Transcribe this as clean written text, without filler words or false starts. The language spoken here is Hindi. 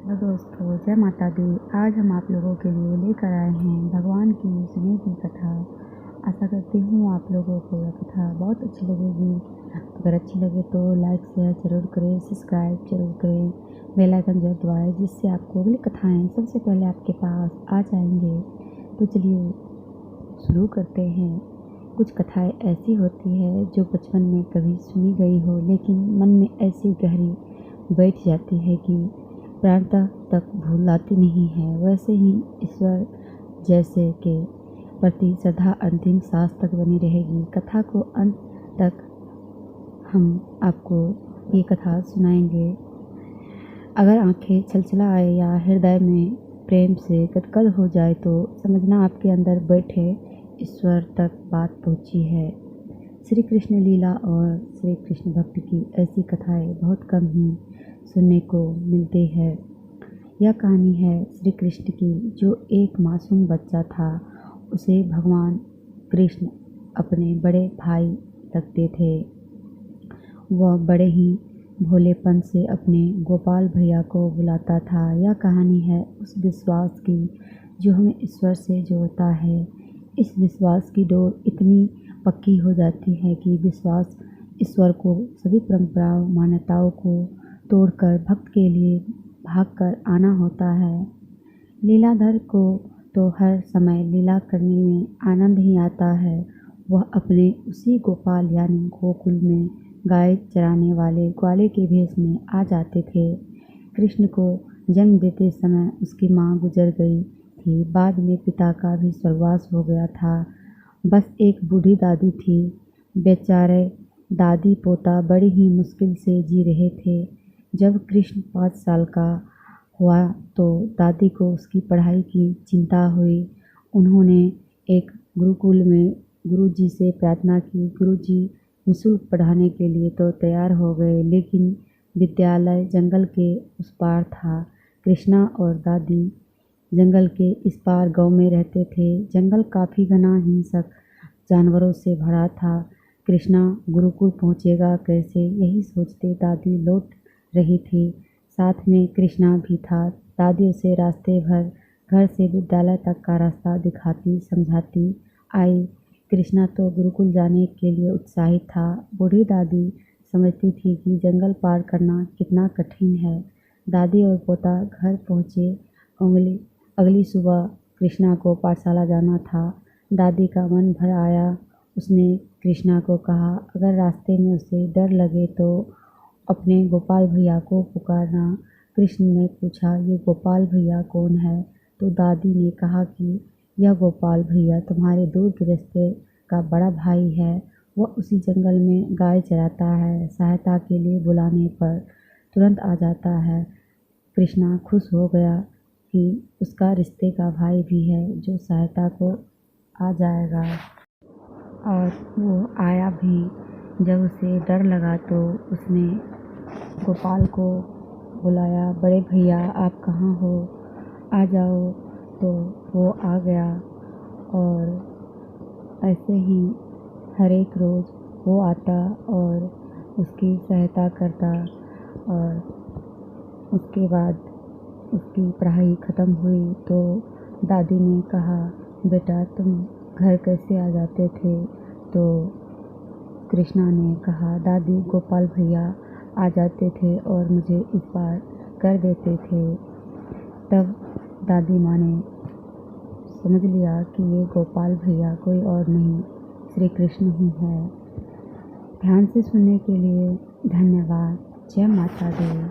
हेलो दोस्तों, जय माता दी। आज हम आप लोगों के लिए लेकर आए हैं भगवान की सुनी की कथा। आशा करती हूँ आप लोगों को यह कथा बहुत अच्छी लगेगी। अगर अच्छी लगे तो लाइक शेयर जरूर करें, सब्सक्राइब जरूर करें, बेल आइकन जरूर दबाएं, जिससे आपको अगली कथाएँ सबसे पहले आपके पास आ जाएंगे। तो चलिए शुरू करते हैं। कुछ कथाएँ ऐसी होती है जो बचपन में कभी सुनी गई हो, लेकिन मन में ऐसी गहरी बैठ जाती है कि प्राणतः तक भूलाती नहीं है। वैसे ही ईश्वर जैसे के प्रति श्रद्धा अंतिम सांस तक बनी रहेगी। कथा को अंत तक हम आपको ये कथा सुनाएंगे। अगर आंखें छलछला आए या हृदय में प्रेम से गदगद हो जाए तो समझना आपके अंदर बैठे ईश्वर तक बात पहुंची है। श्री कृष्ण लीला और श्री कृष्ण भक्ति की ऐसी कथाएं बहुत कम ही सुनने को मिलती है। यह कहानी है श्री कृष्ण की, जो एक मासूम बच्चा था। उसे भगवान कृष्ण अपने बड़े भाई लगते थे। वह बड़े ही भोलेपन से अपने गोपाल भैया को बुलाता था। यह कहानी है उस विश्वास की जो हमें ईश्वर से जोड़ता है। इस विश्वास की डोर इतनी पक्की हो जाती है कि विश्वास ईश्वर को सभी परंपराओं मान्यताओं को तोड़कर भक्त के लिए भागकर आना होता है। लीलाधर को तो हर समय लीला करने में आनंद ही आता है। वह अपने उसी गोपाल यानी गोकुल में गाय चराने वाले ग्वाले के भेष में आ जाते थे। कृष्ण को जन्म देते समय उसकी माँ गुजर गई थी। बाद में पिता का भी स्वर्गवास हो गया था। बस एक बूढ़ी दादी थी। बेचारे दादी पोता बड़ी ही मुश्किल से जी रहे थे। जब कृष्ण 5 साल का हुआ तो दादी को उसकी पढ़ाई की चिंता हुई। उन्होंने एक गुरुकुल में गुरुजी से प्रार्थना की। गुरुजी निःशुल्क पढ़ाने के लिए तो तैयार हो गए, लेकिन विद्यालय जंगल के उस पार था। कृष्णा और दादी जंगल के इस पार गांव में रहते थे। जंगल काफ़ी घना हिंसक जानवरों से भरा था। कृष्णा गुरुकुल पहुंचेगा कैसे, यही सोचते दादी लौट रही थी। साथ में कृष्णा भी था। दादी उसे रास्ते भर घर से विद्यालय तक का रास्ता दिखाती समझाती आई। कृष्णा तो गुरुकुल जाने के लिए उत्साहित था। बूढ़ी दादी समझती थी कि जंगल पार करना कितना कठिन है। दादी और पोता घर पहुँचे। अगली सुबह कृष्णा को पाठशाला जाना था। दादी का मन भर आया। उसने कृष्णा को कहा, अगर रास्ते में उसे डर लगे तो अपने गोपाल भैया को पुकारना। कृष्ण ने पूछा, ये गोपाल भैया कौन है? तो दादी ने कहा कि यह गोपाल भैया तुम्हारे दूर के रिश्ते का बड़ा भाई है। वह उसी जंगल में गाय चराता है। सहायता के लिए बुलाने पर तुरंत आ जाता है। कृष्णा खुश हो गया कि उसका रिश्ते का भाई भी है जो सहायता को आ जाएगा, और वो आया भी। जब उसे डर लगा तो उसने गोपाल को बुलाया, बड़े भैया आप कहाँ हो, आ जाओ। तो वो आ गया और ऐसे ही हर एक रोज़ वो आता और उसकी सहायता करता। और उसके बाद उसकी पढ़ाई ख़त्म हुई तो दादी ने कहा, बेटा तुम घर कैसे आ जाते थे? तो कृष्णा ने कहा, दादी गोपाल भैया आ जाते थे और मुझे इस पार कर देते थे। तब दादी माँ ने समझ लिया कि ये गोपाल भैया कोई और नहीं श्री कृष्ण ही है। ध्यान से सुनने के लिए धन्यवाद। जय माता दी।